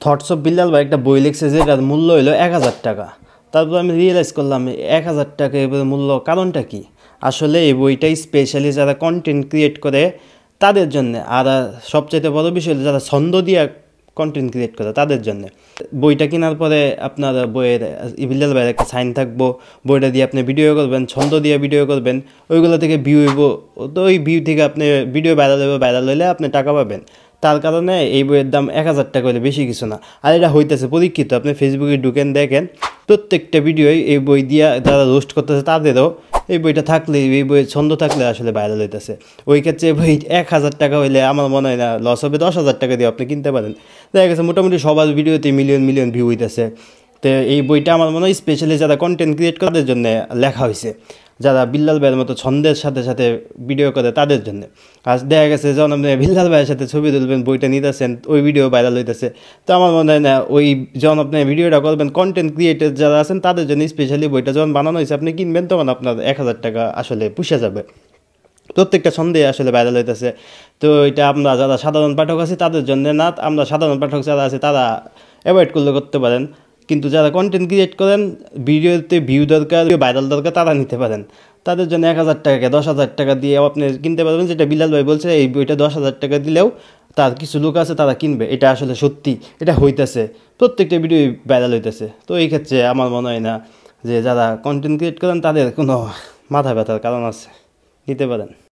Thoughts of Billal ভাই একটা বই লিখছে যেটার মূল্য হলো 1000 টাকা। তারপর আমি রিয়েলাইজ করলাম 1000 টাকা এবার মূল্য, কারণটা কি? আসলে এই বইটাই স্পেশালি যারা কন্টেন্ট ক্রিয়েট করে তাদের জন্য, আর সবচাইতে বড় বিষয় হলো যারা ছন্দ দিয়া কন্টেন্ট ক্রিয়েট করে তাদের জন্য। বইটা কেনার পরে আপনার বইয়ের বিল্লাল ভাইয়ের একটা সাইন থাকবো, বইটা দিয়ে আপনি ভিডিও করবেন, ছন্দ দিয়ে ভিডিও করবেন, ওইগুলো থেকে ভিউ হইব, তো ওই ভিউ থেকে আপনি ভিডিও ভাইরাল হইব, ভাইরাল হইলে আপনি টাকা পাবেন। তার কারণে এই বইয়ের দাম 1000 টাকা হলে বেশি কিছু না। আর এটা হইতেছে পরীক্ষিত, আপনি ফেসবুকে ঢুকেন দেখেন প্রত্যেকটা ভিডিওই এই বই দিয়া যারা রোস্ট করতেছে তাদেরও এই বইটা থাকলে, এই বইয়ের ছন্দ থাকলে আসলে ভাইরাল হইতেছে। ওই ক্ষেত্রে বই 1000 টাকা হইলে আমার মনে হয় না লস হবে, 10,000 টাকা দিয়ে আপনি কিনতে পারেন। দেখা গেছে মোটামুটি সবার ভিডিওতে মিলিয়ন মিলিয়ন ভিউ হইতেছে। তো এই বইটা আমার মনে হয় স্পেশালি যারা কন্টেন্ট ক্রিয়েট করার জন্য লেখা হয়েছে, যারা বিল্লাল ভাইয়ের মতো ছন্দের সাথে সাথে ভিডিও করে তাদের জন্য। আর দেখা গেছে যখন আপনি বিল্লাল ভাইয়ের সাথে ছবি তুলবেন, বইটা নিতেছেন, ওই ভিডিও ভাইরাল হইতেছে। তো আমার মনে হয় না ওই যখন আপনি ভিডিওটা করবেন কন্টেন্ট ক্রিয়েটার যারা আছেন তাদের জন্য স্পেশালি বইটা যখন বানানো হয়েছে আপনি কিনবেন, তখন আপনার 1000 টাকা আসলে পুষে যাবে। প্রত্যেকটা ছন্দে আসলে ভাইরাল হইতেছে। তো এটা আমরা যারা সাধারণ পাঠক আছি তাদের জন্য না, আমরা সাধারণ পাঠক যারা আছে তারা অ্যাভয়েড করলে করতে পারেন। কিন্তু যারা কন্টেন্ট ক্রিয়েট করেন, ভিডিওতে ভিউ দরকার, ভাইরাল দরকার, তারা নিতে পারেন। তাদের জন্য 1000 টাকা 10,000 টাকা দিয়ে আপনি কিনতে পারবেন। যেটা বিল্লাল ভাই বলছে, এই বইটা 10,000 টাকা দিলেও তার কিছু লোক আছে তারা কিনবে। এটা আসলে সত্যি, এটা হইতেছে, প্রত্যেকটা ভিডিও ভাইরাল হইতেছে। তো এই ক্ষেত্রে আমার মনে হয় না যে যারা কন্টেন্ট ক্রিয়েট করেন তাদের কোনো মাথা ব্যথার কারণ আছে, নিতে পারেন।